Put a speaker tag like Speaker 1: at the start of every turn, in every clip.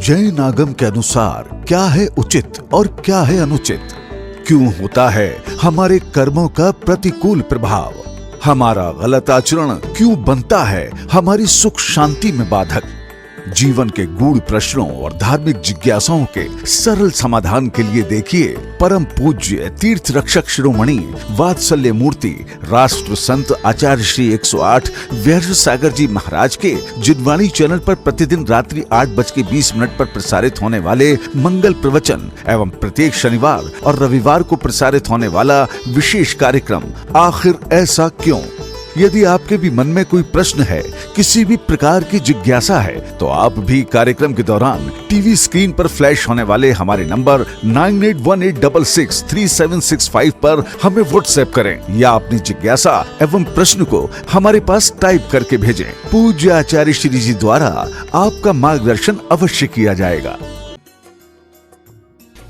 Speaker 1: जैन आगम के अनुसार क्या है उचित और क्या है अनुचित? क्यों होता है हमारे कर्मों का प्रतिकूल प्रभाव? हमारा गलत आचरण क्यों बनता है हमारी सुख शांति में बाधक? जीवन के गूढ़ प्रश्नों और धार्मिक जिज्ञासाओं के सरल समाधान के लिए देखिए परम पूज्य तीर्थ रक्षक शिरोमणि वात्सल्य मूर्ति राष्ट्र संत आचार्य श्री 108 व्यास सागर जी महाराज के जिनवाणी चैनल पर प्रतिदिन रात्रि 8:20 पर प्रसारित होने वाले मंगल प्रवचन एवं प्रत्येक शनिवार और रविवार को प्रसारित होने वाला विशेष कार्यक्रम आखिर ऐसा क्यों? यदि आपके भी मन में कोई प्रश्न है, किसी भी प्रकार की जिज्ञासा है, तो आप भी कार्यक्रम के दौरान टीवी स्क्रीन पर फ्लैश होने वाले हमारे नंबर 9818663765 पर हमें व्हाट्सएप करें या अपनी जिज्ञासा एवं प्रश्न को हमारे पास टाइप करके भेजें। पूज्य आचार्य श्री जी द्वारा आपका मार्गदर्शन अवश्य किया जाएगा।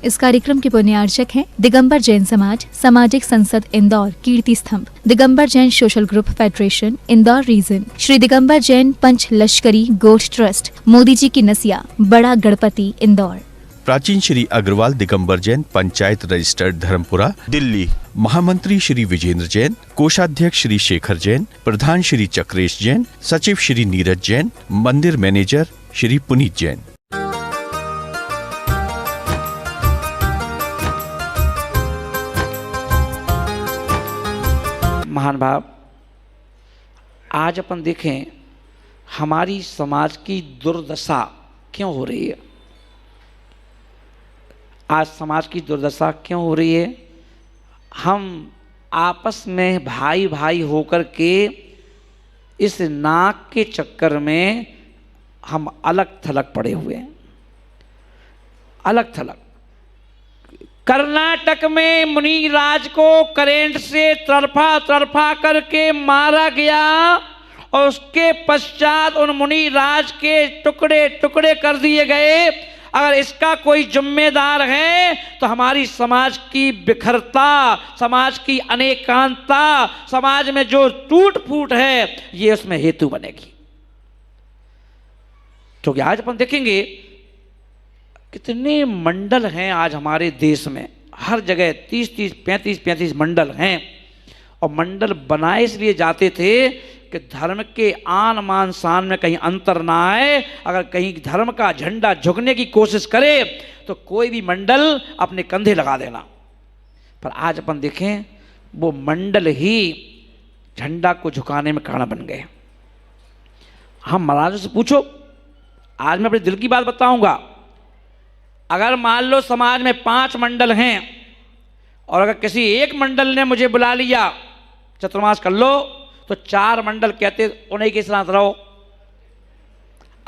Speaker 2: इस कार्यक्रम के पुण्यार्चक हैं दिगंबर जैन समाज, सामाजिक संसद Indore, Kirti Stambh, Digambar Jain social group federation Indore region, Shri Digambar Jain Panch Lashkari Goth trust, Modi ji की नसिया, बड़ा गणपति इंदौर।
Speaker 3: प्राचीन श्री अग्रवाल दिगंबर जैन पंचायत रजिस्टर्ड धर्मपुरा दिल्ली, महामंत्री श्री विजेंद्र जैन, कोषाध्यक्ष श्री शेखर जैन, प्रधान श्री चक्रेश जैन, सचिव श्री नीरज जैन, मंदिर मैनेजर श्री पुनीत जैन।
Speaker 4: महान भाव, आज अपन देखें हमारी समाज की दुर्दशा क्यों हो रही है। आज समाज की दुर्दशा क्यों हो रही है? हम आपस में भाई भाई होकर के इस नाक के चक्कर में हम अलग थलग पड़े हुए हैं, अलग थलग। कर्नाटक में मुनिराज को करेंट से तरफा करके मारा गया और उसके पश्चात उन मुनिराज के टुकड़े टुकड़े कर दिए गए। अगर इसका कोई जिम्मेदार है तो हमारी समाज की बिखरता, समाज की अनेकांता, समाज में जो टूट फूट है, ये उसमें हेतु बनेगी। क्योंकि आज अपन देखेंगे कितने मंडल हैं आज हमारे देश में, हर जगह 30-30, 35-35 मंडल हैं। और मंडल बनाए इसलिए जाते थे कि धर्म के आन मान शान में कहीं अंतर ना आए। अगर कहीं धर्म का झंडा झुकने की कोशिश करे तो कोई भी मंडल अपने कंधे लगा देना। पर आज अपन देखें वो मंडल ही झंडा को झुकाने में कारण बन गए। हम महाराजों से पूछो, आज मैं अपने दिल की बात बताऊंगा। अगर मान लो समाज में 5 मंडल हैं और अगर किसी एक मंडल ने मुझे बुला लिया चतुर्मास कर लो, तो 4 मंडल कहते उन्हीं के साथ रहो।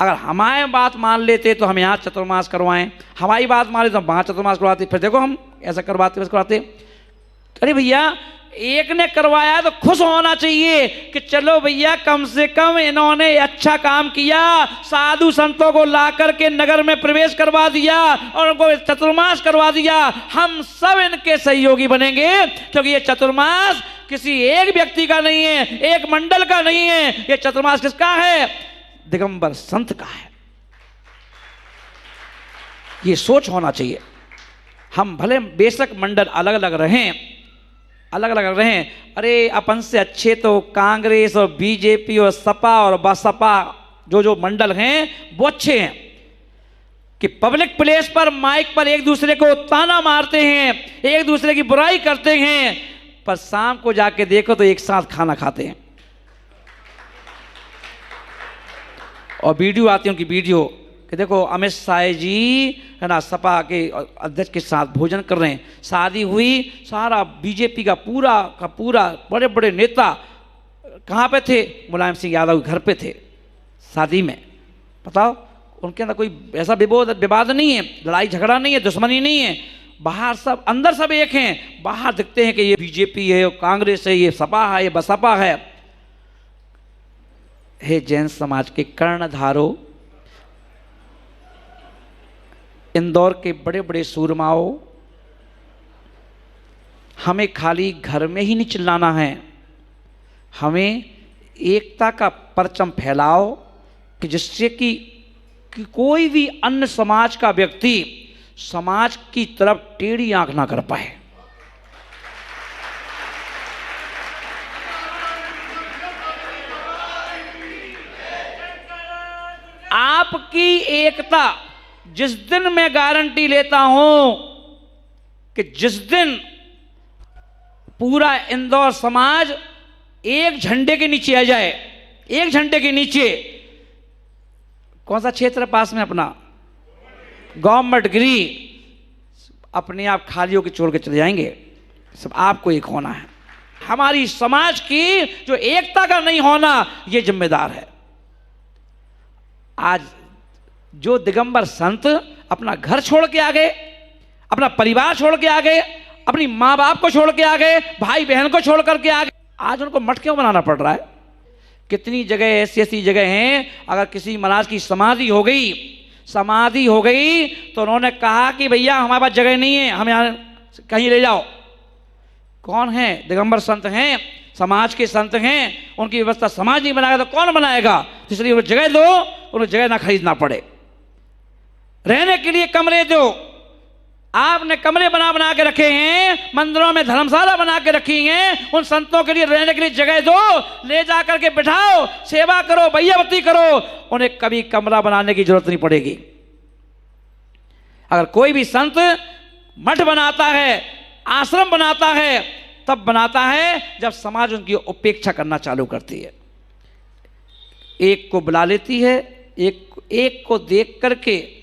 Speaker 4: अगर हमारी बात मान लेते तो हम यहाँ चतुर्मास करवाएं, हमारी बात मान लेते तो हम वहाँ चतुर्मास करवाते। फिर देखो हम ऐसा करवाते वैसा करवाते। अरे भैया, एक ने करवाया तो खुश होना चाहिए कि चलो भैया कम से कम इन्होंने अच्छा काम किया, साधु संतों को ला करके नगर में प्रवेश करवा दिया और उनको चतुर्मास करवा दिया। हम सब इनके सहयोगी बनेंगे, क्योंकि ये चतुर्मास किसी एक व्यक्ति का नहीं है, एक मंडल का नहीं है। ये चतुर्मास किसका है? दिगंबर संत का है। ये सोच होना चाहिए। हम भले बेशक मंडल अलग अलग रहें, अलग अलग रहें। अरे अपन से अच्छे तो कांग्रेस और बीजेपी और सपा और बसपा जो मंडल हैं वो अच्छे हैं कि पब्लिक प्लेस पर माइक पर एक दूसरे को ताना मारते हैं, एक दूसरे की बुराई करते हैं, पर शाम को जाके देखो तो एक साथ खाना खाते हैं। और वीडियो आती है उनकी वीडियो कि देखो अमित शाह जी है ना सपा के अध्यक्ष के साथ भोजन कर रहे हैं। शादी हुई, सारा बीजेपी का पूरा बड़े बड़े नेता कहाँ पे थे? मुलायम सिंह यादव के घर पे थे शादी में। बताओ, उनके अंदर कोई ऐसा विवाद नहीं है, लड़ाई झगड़ा नहीं है, दुश्मनी नहीं है। बाहर सब, अंदर सब एक हैं। बाहर दिखते हैं कि ये बीजेपी है, कांग्रेस है, ये सपा है, ये बसपा है। हे जैन समाज के कर्णधारों, इंदौर के बड़े बड़े सूरमाओं, हमें खाली घर में ही नहीं चिल्लाना है, हमें एकता का परचम फैलाओ कि जिससे कि कि कोई भी अन्य समाज का व्यक्ति समाज की तरफ टेढ़ी आंख ना कर पाए। आपकी एकता, जिस दिन मैं गारंटी लेता हूं कि जिस दिन पूरा इंदौर समाज एक झंडे के नीचे आ जाए, एक झंडे के नीचे, कौन सा क्षेत्र पास में अपना गवर्नमेंट गिरी, अपने आप खालियों के छोड़ के चले जाएंगे। सब आपको एक होना है। हमारी समाज की जो एकता का नहीं होना, यह जिम्मेदार है। आज जो दिगंबर संत अपना घर छोड़ के आ गए, अपना परिवार छोड़ के आ गए, अपनी माँ बाप को छोड़ के आ गए, भाई बहन को छोड़ करके आ गए, आज उनको मठ क्यों बनाना पड़ रहा है? कितनी जगह ऐसी ऐसी जगह हैं, अगर किसी महाराज की समाधि हो गई तो उन्होंने कहा कि भैया हमारे पास जगह नहीं है, हमें यहाँ कहीं ले जाओ। कौन है? दिगंबर संत हैं, समाज के संत हैं, उनकी व्यवस्था समाज नहीं बनाएगा तो कौन बनाएगा? इसलिए उन्हें जगह दो, उन्हें जगह ना खरीदना पड़े। रहने के लिए कमरे दो। आपने कमरे बना बना के रखे हैं, मंदिरों में धर्मशाला बना के रखी हैं, उन संतों के लिए रहने के लिए जगह दो, ले जा करके बिठाओ, सेवा करो, बैयाबत्ती करो, उन्हें कभी कमरा बनाने की जरूरत नहीं पड़ेगी। अगर कोई भी संत मठ बनाता है, आश्रम बनाता है, तब बनाता है जब समाज उनकी उपेक्षा करना चालू करती है। एक को बुला लेती है, एक को देख करके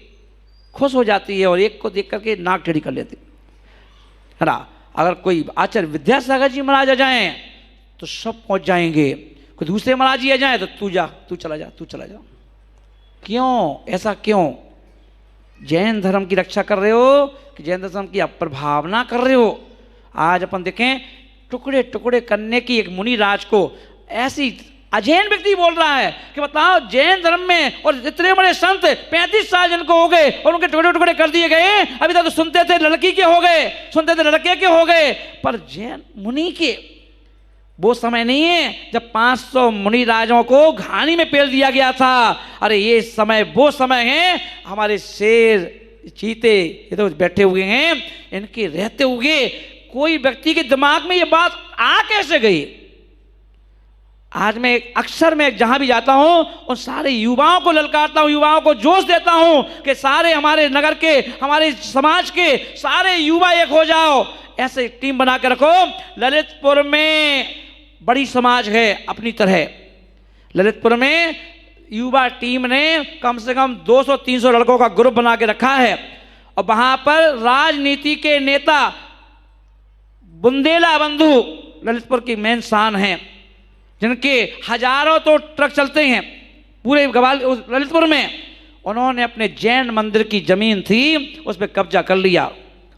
Speaker 4: खुश हो जाती है और एक को देख करके नाक टेढ़ी कर लेती है ना। अगर कोई आचार्य विद्यासागर जी महाराज आ जाएं तो सब पहुंच जाएंगे, कोई दूसरे महाराज जी आ जाएं तो तू जा, तू चला जा, तू चला जा। क्यों? ऐसा क्यों? जैन धर्म की रक्षा कर रहे हो कि जैन धर्म की अप्रभावना कर रहे हो? आज अपन देखें, टुकड़े टुकड़े करने की एक मुनि राज को ऐसी अजैन व्यक्ति बोल रहा है कि बताओ, जैन धर्म में और इतने बड़े संत 35 साल जिनको हो गए और उनके टुकड़े टुकड़े कर दिए गए। अभी तक तो सुनते थे लड़की के हो गए, सुनते थे लड़के के हो गए, पर जैन मुनि के वो समय नहीं है जब 500 मुनि राजों को घानी में पेल दिया गया था। अरे ये समय वो समय है, हमारे शेर चीते ये तो बैठे हुए हैं, इनके रहते हुए कोई व्यक्ति के दिमाग में ये बात आ कैसे गई? आज मैं अक्सर मैं जहां भी जाता हूं उन सारे युवाओं को ललकारता हूं, युवाओं को जोश देता हूं कि सारे हमारे नगर के, हमारे समाज के सारे युवा एक हो जाओ, ऐसे टीम बना के रखो। ललितपुर में बड़ी समाज है अपनी तरह। ललितपुर में युवा टीम ने कम से कम 200-300 लड़कों का ग्रुप बना के रखा है और वहां पर राजनीति के नेता बुंदेला बंधु ललितपुर की मेन शान है, जिनके हजारों तो ट्रक चलते हैं पूरे ललितपुर में। उन्होंने अपने जैन मंदिर की जमीन थी उस पर कब्जा कर लिया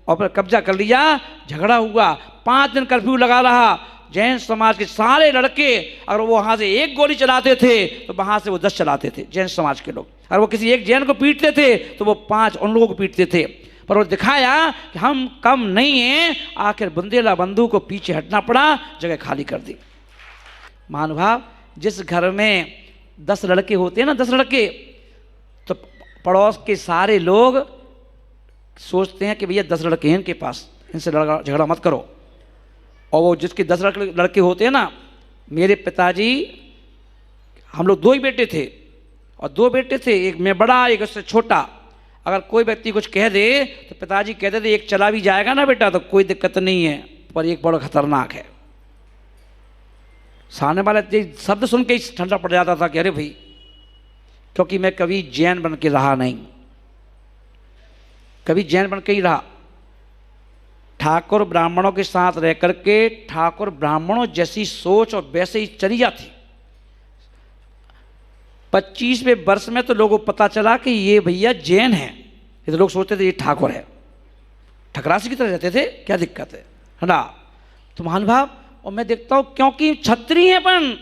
Speaker 4: और फिर कब्जा कर लिया, झगड़ा हुआ, 5 दिन कर्फ्यू लगा रहा। जैन समाज के सारे लड़के अगर वो वहाँ से एक गोली चलाते थे तो वहाँ से वो 10 चलाते थे जैन समाज के लोग। अगर वो किसी एक जैन को पीटते थे तो वो 5 उन लोगों को पीटते थे। पर वो दिखाया कि हम कम नहीं हैं, आखिर बुंदेला बंधु को पीछे हटना पड़ा, जगह खाली कर दी। महानुभाव, जिस घर में 10 लड़के होते हैं ना, 10 लड़के, तो पड़ोस के सारे लोग सोचते हैं कि भैया 10 लड़के हैं इनके पास, इनसे झगड़ा मत करो। और वो जिसके 10 लड़के होते हैं ना, मेरे पिताजी, हम लोग 2 ही बेटे थे और 2 बेटे थे, एक मैं बड़ा एक उससे छोटा। अगर कोई व्यक्ति कुछ कह दे तो पिताजी कहते थे एक चला भी जाएगा ना बेटा तो कोई दिक्कत नहीं है, पर एक बड़ा खतरनाक है। सामने वाला शब्द सुन के ही ठंडा पड़ जाता था कि अरे भाई, क्योंकि मैं कभी जैन बन के रहा नहीं, कभी जैन बन के ही रहा। ठाकुर ब्राह्मणों के साथ रह करके ठाकुर ब्राह्मणों जैसी सोच और वैसे ही चर्या थी। 25वें वर्ष में तो लोगों को पता चला कि ये भैया जैन हैं। ये तो लोग सोचते थे ये ठाकुर है, ठकरासी की तरह रहते थे, क्या दिक्कत है ना। तो महानुभाव, और मैं देखता हूं क्योंकि क्षत्रिय है, पण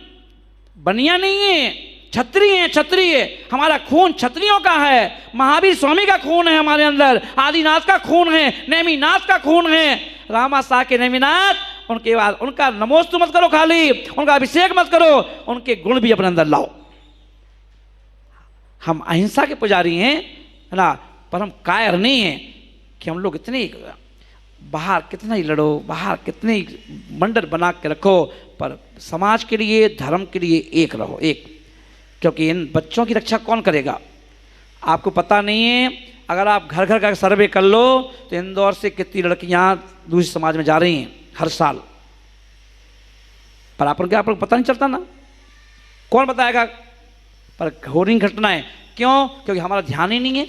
Speaker 4: बनिया नहीं है, क्षत्रिय है, क्षत्रिय। हमारा खून क्षत्रियों का है, महावीर स्वामी का खून है हमारे अंदर, आदिनाथ का खून है, नेमिनाथ का खून है, रामा शाह के नेमिनाथ। उनके बाद उनका नमोस्तु मत करो खाली, उनका अभिषेक मत करो, उनके गुण भी अपने अंदर लाओ। हम अहिंसा के पुजारी हैं, है ना, पर हम कायर नहीं हैं कि हम लोग इतने बाहर कितना ही लड़ो, बाहर कितने ही मंडल बना के रखो, पर समाज के लिए, धर्म के लिए एक रहो, एक। क्योंकि इन बच्चों की रक्षा कौन करेगा? आपको पता नहीं है, अगर आप घर घर का सर्वे कर लो तो इंदौर से कितनी लड़कियां दूसरे समाज में जा रही हैं हर साल, पर आपको क्या, आपको पता नहीं चलता ना, कौन बताएगा? पर हो रही घटनाएं, क्यों? क्योंकि हमारा ध्यान ही नहीं है।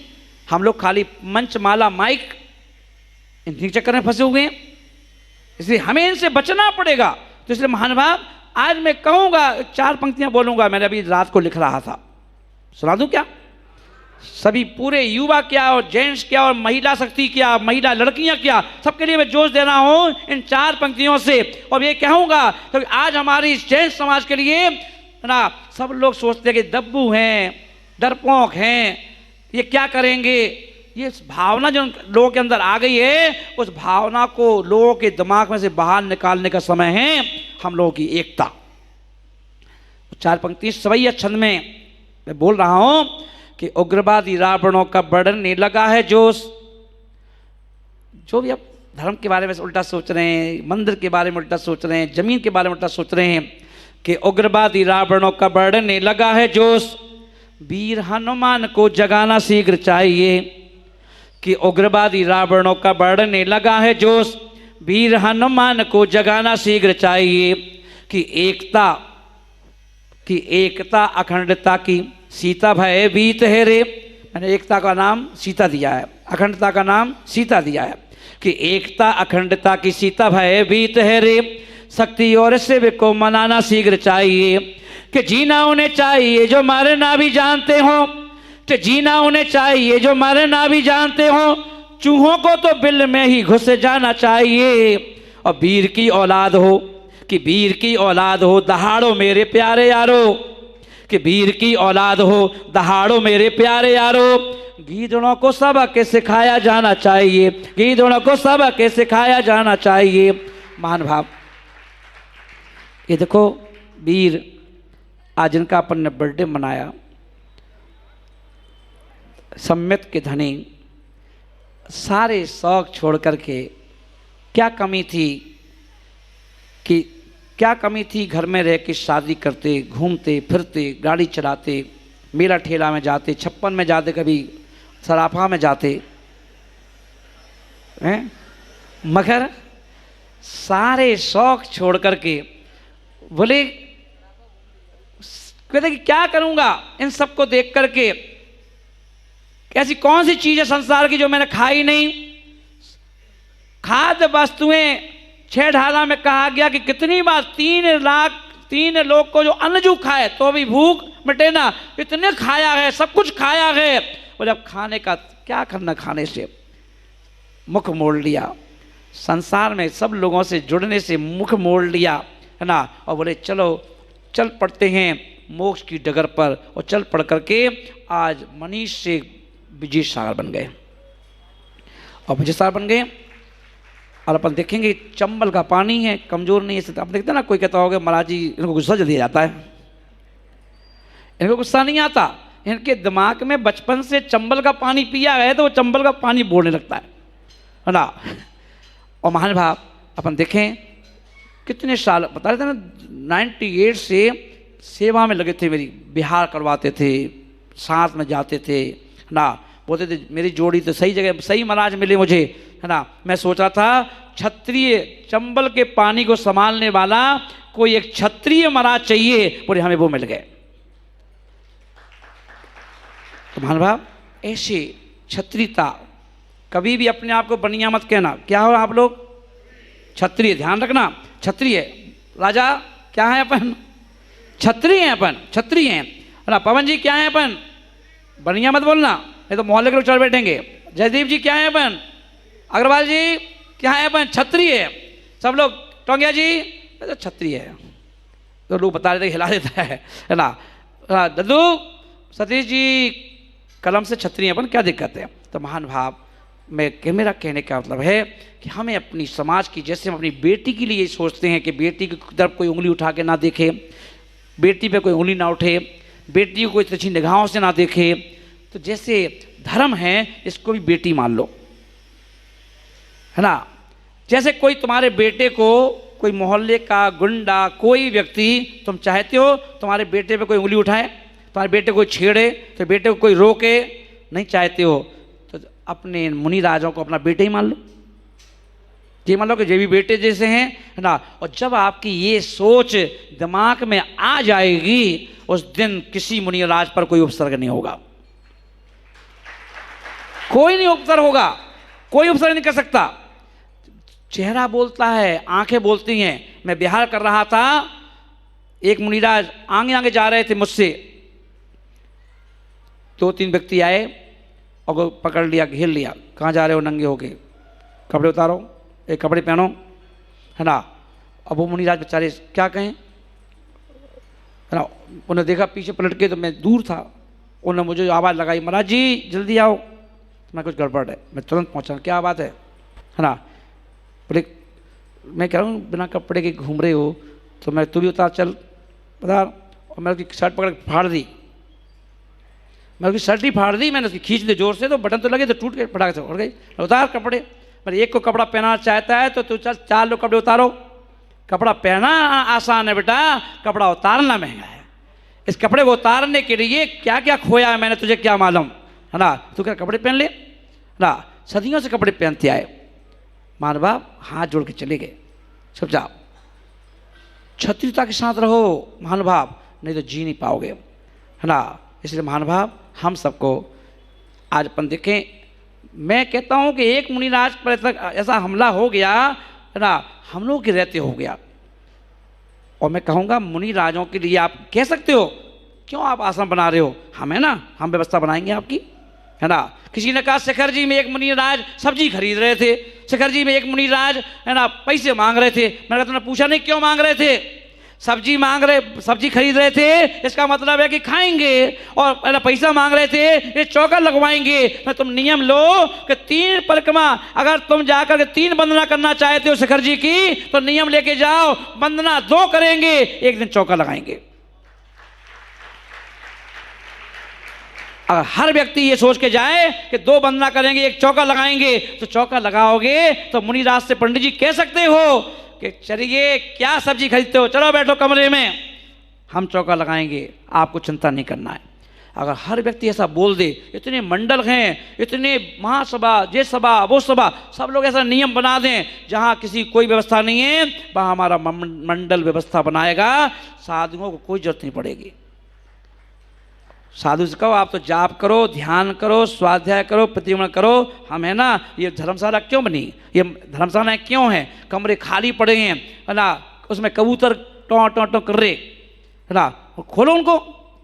Speaker 4: हम लोग खाली मंच, माला, माइक, इन चक्कर में फंसे हुए हैं, इसलिए हमें इनसे बचना पड़ेगा। तो इसलिए महानुभाव, आज मैं कहूँगा, 4 पंक्तियाँ बोलूँगा, मैंने अभी रात को लिख रहा था, सुना दूँ क्या? सभी पूरे युवा क्या और जेंट्स क्या और महिला शक्ति क्या, महिला लड़कियां क्या, सबके लिए मैं जोश दे रहा हूं इन 4 पंक्तियों से। और ये कहूँगा क्योंकि आज हमारी इस जेंट्स समाज के लिए, है ना, सब लोग सोचते हैं कि दब्बू हैं, डरपोक हैं, ये क्या करेंगे। ये भावना जो लोगों के अंदर आ गई है, उस भावना को लोगों के दिमाग में से बाहर निकालने का समय है हम लोगों की एकता। 4 पंक्ति सवैया छंद में मैं बोल रहा हूं कि उग्रवादी रावणों का बढ़ने लगा है जोश। जो भी आप धर्म के बारे में उल्टा सोच रहे हैं, मंदिर के बारे में उल्टा सोच रहे हैं, जमीन के बारे में उल्टा सोच रहे हैं, कि उग्रवादी रावणों का बढ़ने लगा है जोश, वीर हनुमान को जगाना शीघ्र चाहिए। कि उग्रवादी रावणों का बढ़ने लगा है जोश, वीर हनुमान को जगाना शीघ्र चाहिए। कि एकता अखंडता की सीता भय बीत है रे। मैंने एकता का नाम सीता दिया है, अखंडता का नाम सीता दिया है। कि एकता अखंडता की सीता भय बीत है रे, शक्ति और शिव को मनाना शीघ्र चाहिए। कि जीना उन्हें चाहिए जो मरना भी जानते हो, कि जीना उन्हें चाहिए जो मरना भी जानते हो, चूहों को तो बिल में ही घुस जाना चाहिए। और वीर की औलाद हो, कि वीर की औलाद हो दहाड़ो मेरे प्यारे यारो, कि वीर की औलाद हो दहाड़ो मेरे प्यारे यारो। गीदड़ों को सबक सिखाया जाना चाहिए, गीदड़ों को सबक सिखाया जाना चाहिए। महान भाव, ये देखो वीर, आज इनका अपन ने बर्थडे मनाया, सम्यत के धनी, सारे शौक छोड़ करके, क्या कमी थी, कि क्या कमी थी, घर में रह के शादी करते, घूमते फिरते, गाड़ी चलाते, मेला ठेला में जाते, 56 में जाते, कभी सराफा में जाते हैं, मगर सारे शौक छोड़ करके बोले, कहते कि क्या करूँगा इन सबको देख करके, ऐसी कौन सी चीज़ है संसार की जो मैंने खाई नहीं। खाद्य वस्तुएं 6 ढाला में कहा गया कि कितनी बार 3 लोग को जो अन्नजू खाए तो भी भूख मिटे ना, इतने खाया है, सब कुछ खाया है। और जब खाने का क्या करना, खाने से मुख मोड़ लिया, संसार में सब लोगों से जुड़ने से मुख मोड़ लिया, है ना, और बोले चलो चल पड़ते हैं मोक्ष की डगर पर। और चल पड़ करके आज मनीष से विजय सागर बन गए, और विजय सागर बन गए। और अपन देखेंगे चंबल का पानी है, कमज़ोर नहीं है। आप देखते हैं ना, कोई कहता होगा महाराज जी इनको गुस्सा जल्दी आ जाता है, इनको गुस्सा नहीं आता, इनके दिमाग में बचपन से चंबल का पानी पिया है तो वो चंबल का पानी बोलने लगता है ना। और महान भाव, अपन देखें कितने साल बता रहे थे ना, 98 से सेवा में लगे थे, मेरी बिहार करवाते थे, साथ में जाते थे ना, बोलते थे मेरी जोड़ी तो सही जगह, सही महाराज मिले मुझे, है ना। मैं सोचा था क्षत्रिय, चंबल के पानी को संभालने वाला कोई एक क्षत्रिय महाराज चाहिए, बोले हमें वो मिल गए। तो महानुभाव, ऐसे क्षत्रियता, कभी भी अपने आप को बनिया मत कहना। क्या हो आप लोग? क्षत्रिय, ध्यान रखना, क्षत्रिय। राजा क्या है अपन? क्षत्रिय हैं अपन, क्षत्रिय हैं, है ना। पवन जी क्या है अपन? बनिया मत बोलना, नहीं तो मोहल्ले के लोग चढ़ बैठेंगे। जयदीप जी क्या है अपन? अग्रवाल जी क्या है अपन? क्षत्रिय है। सब लोग, टोंगिया जी तो क्षत्रिय है, तो लोग बता देते, हिला देता है ना। दद्दू, सतीश जी कलम से क्षत्रिय अपन, क्या दिक्कत है? तो महान भाव, मेरा कहने का मतलब है कि हमें अपनी समाज की, जैसे हम अपनी बेटी के लिए सोचते हैं कि बेटी की तरफ कोई उंगली उठा के ना देखे, बेटी पे कोई उंगली ना उठे, बेटी को कोई तिरछी निगाहों से ना देखे। तो जैसे धर्म है इसको भी बेटी मान लो, है ना। जैसे कोई तुम्हारे बेटे को, कोई मोहल्ले का गुंडा, कोई व्यक्ति, तुम चाहते हो तुम्हारे बेटे पे कोई उंगली उठाए, तुम्हारे बेटे को छेड़े, तो बेटे को कोई रोके, नहीं चाहते हो, तो अपने मुनि राजाओं को अपना बेटे ही मान लो। ये मान लो कि ये भी बेटे जैसे हैं, है ना। और जब आपकी ये सोच दिमाग में आ जाएगी, उस दिन किसी मुनि राज पर कोई उपसर्ग नहीं होगा, कोई नहीं उपसर्ग होगा, कोई उपसर्ग नहीं कर सकता। चेहरा बोलता है, आंखें बोलती हैं। मैं बिहार कर रहा था, एक मुनिराज आगे आगे जा रहे थे मुझसे, 2-3 व्यक्ति आए और पकड़ लिया, घेर लिया। कहाँ जा रहे हो? नंगे होके, कपड़े उतारो, एक कपड़े पहनो, है ना। अब वो मुनिराज बेचारे क्या कहें, है ना। उन्होंने देखा पीछे पलट के, तो मैं दूर था, उन्होंने मुझे आवाज़ लगाई, महाराज जी जल्दी आओ। तो मैं कुछ गड़बड़ है, मैं तुरंत पहुँचा, क्या बात है ना। बोले मैं कह रहा हूँ बिना कपड़े के घूम रहे हो, तो मैं तू भी उतार, चल उतार। और मैंने उसकी शर्ट पकड़ के फाड़ दी, मैं उसकी शर्ट ही फाड़ दी, मैंने उसकी खींच दी जोर से, तो बटन तो लगे, तो टूट के फटाक से उड़ गई। उतार कपड़े। मैंने एक को कपड़ा पहनाना चाहता है तो तू चल 4 लोग कपड़े उतारो। कपड़ा पहना आसान है बेटा, कपड़ा उतारना महंगा है। इस कपड़े को उतारने के लिए क्या क्या खोया है मैंने, तुझे क्या मालूम, है ना। तू क्या कपड़े पहन ले ना। सदियों से कपड़े पहनते आए। मान बाप हाथ जोड़ के चले गए, चुपचाप क्षत्रियता के साथ रहो महानुभाव, नहीं तो जी नहीं पाओगे, है ना। इसलिए महानुभाव हम सबको आज अपन देखें, मैं कहता हूँ कि एक मुनिराज पर ऐसा हमला हो गया, है ना, हम लोग के रहते हो गया। और मैं कहूँगा मुनि राजों के लिए आप कह सकते हो, क्यों आप आश्रम बना रहे हो, हम है ना, हम व्यवस्था बनाएंगे आपकी, है ना। किसी ने कहा शिखर जी में एक मुनिराज सब्जी खरीद रहे थे, शिखर जी में एक मुनिराज, है ना, पैसे मांग रहे थे। मैंने कहा तुमने पूछा नहीं क्यों मांग रहे थे? सब्जी मांग रहे, सब्जी खरीद रहे थे, इसका मतलब है कि खाएंगे, और है ना पैसा मांग रहे थे, ये चौका लगवाएंगे। मैं तुम नियम लो कि 3 परिक्रमा, अगर तुम जाकर के 3 वंदना करना चाहते हो शिखर जी की, तो नियम लेके जाओ, वंदना 2 करेंगे, एक दिन चौका लगाएंगे। अगर हर व्यक्ति ये सोच के जाए कि 2 वंदना करेंगे, 1 चौका लगाएंगे, तो चौका लगाओगे तो मुनिराज से पंडित जी कह सकते हो कि चलिए क्या सब्जी खरीदते हो, चलो बैठो कमरे में, हम चौका लगाएंगे, आपको चिंता नहीं करना है। अगर हर व्यक्ति ऐसा बोल दे, इतने मंडल हैं, इतने महासभा, ये सभा, वो सभा, सब लोग ऐसा नियम बना दें जहाँ किसी कोई व्यवस्था नहीं है, वहाँ हमारा मंडल व्यवस्था बनाएगा, साधुओं को कोई जरूरत नहीं पड़ेगी। साधु से कहो आप तो जाप करो, ध्यान करो, स्वाध्याय करो, प्रतिक्रमण करो, हम है ना। ये धर्मशाला क्यों बनी, ये धर्मशालाएँ क्यों हैं, कमरे खाली पड़े हैं, है ना, उसमें कबूतर टों टों टों कर रहे, है ना, खोलो उनको,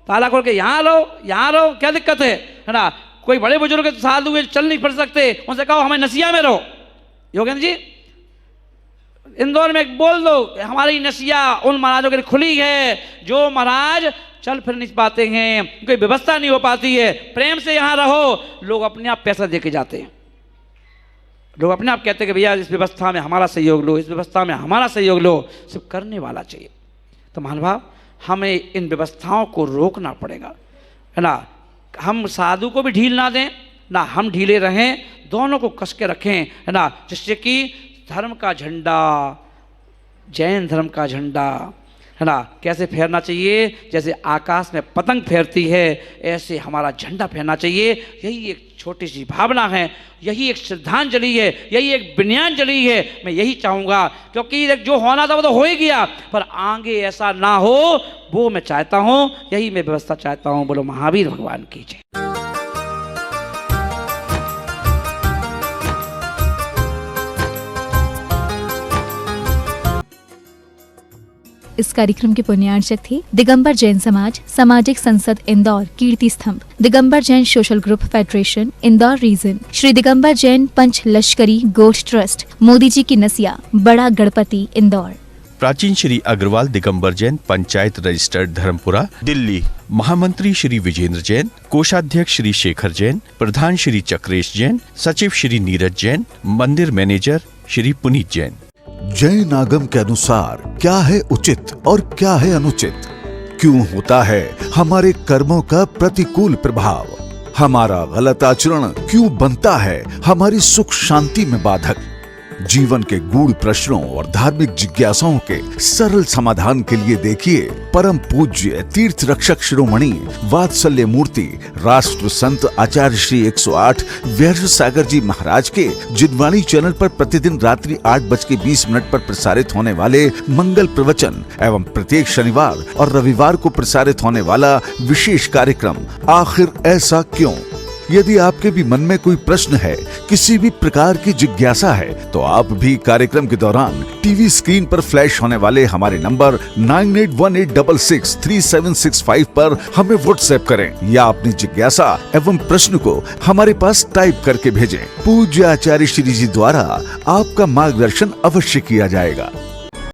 Speaker 4: ताला खोल के यहाँ रहो, क्या दिक्कत है ना। कोई बड़े बुजुर्ग साधु हुए चल नहीं पड़ सकते, उनसे कहो हमें नसिया में रहो। योगेंद्र जी इंदौर में बोल दो हमारी नसिया उन महाराजों के लिए खुली है जो महाराज चल फिर नहीं पाते हैं, कोई व्यवस्था नहीं हो पाती है, प्रेम से यहाँ रहो। लोग अपने आप पैसा दे के जाते हैं, लोग अपने आप कहते हैं कि भैया इस व्यवस्था में हमारा सहयोग लो, इस व्यवस्था में हमारा सहयोग लो, सिर्फ करने वाला चाहिए। तो महानुभाव हमें इन व्यवस्थाओं को रोकना पड़ेगा, है ना। हम साधु को भी ढील ना दें ना हम ढीले रहें, दोनों को कस के रखें, है ना, जिससे कि धर्म का झंडा, जैन धर्म का झंडा, है ना, कैसे फहरना चाहिए, जैसे आकाश में पतंग फहरती है ऐसे हमारा झंडा फहरना चाहिए। यही एक छोटी सी भावना है, यही एक श्रद्धांजलि है, यही एक विनयाजलि है। मैं यही चाहूँगा, क्योंकि जो होना था वो तो हो ही गया, पर आगे ऐसा ना हो वो मैं चाहता हूँ, यही मैं व्यवस्था चाहता हूँ। बोलो महावीर भगवान की जय।
Speaker 2: इस कार्यक्रम के पुण्यार्चक थे दिगंबर जैन समाज, सामाजिक संसद Indore, Kirti Stambh, Digambar Jain social group federation Indore region, Shri Digambar Jain Panch Lashkari Goshth trust, Modi ji की नसिया, बड़ा गणपति इंदौर।
Speaker 3: प्राचीन श्री अग्रवाल दिगंबर जैन पंचायत रजिस्टर्ड धर्मपुरा दिल्ली, महामंत्री श्री विजेंद्र जैन, कोषाध्यक्ष श्री शेखर जैन, प्रधान श्री चक्रेश जैन, सचिव श्री नीरज जैन, मंदिर मैनेजर श्री पुनीत जैन।
Speaker 1: जैन आगम के अनुसार क्या है उचित और क्या है अनुचित, क्यों होता है हमारे कर्मों का प्रतिकूल प्रभाव, हमारा गलत आचरण क्यों बनता है हमारी सुख शांति में बाधक। जीवन के गूढ़ प्रश्नों और धार्मिक जिज्ञासाओं के सरल समाधान के लिए देखिए परम पूज्य तीर्थ रक्षक शिरोमणि वात्सल्य मूर्ति राष्ट्र संत आचार्य श्री 108 व्यास सागर जी महाराज के जिनवाणी चैनल पर प्रतिदिन रात्रि 8:20 पर प्रसारित होने वाले मंगल प्रवचन एवं प्रत्येक शनिवार और रविवार को प्रसारित होने वाला विशेष कार्यक्रम आखिर ऐसा क्यों। यदि आपके भी मन में कोई प्रश्न है, किसी भी प्रकार की जिज्ञासा है, तो आप भी कार्यक्रम के दौरान टीवी स्क्रीन पर फ्लैश होने वाले हमारे नंबर 9818663765 पर हमें व्हाट्सएप करें या अपनी जिज्ञासा एवं प्रश्न को हमारे पास टाइप करके भेजें। पूज्य आचार्य श्री जी द्वारा आपका मार्गदर्शन अवश्य किया जाएगा।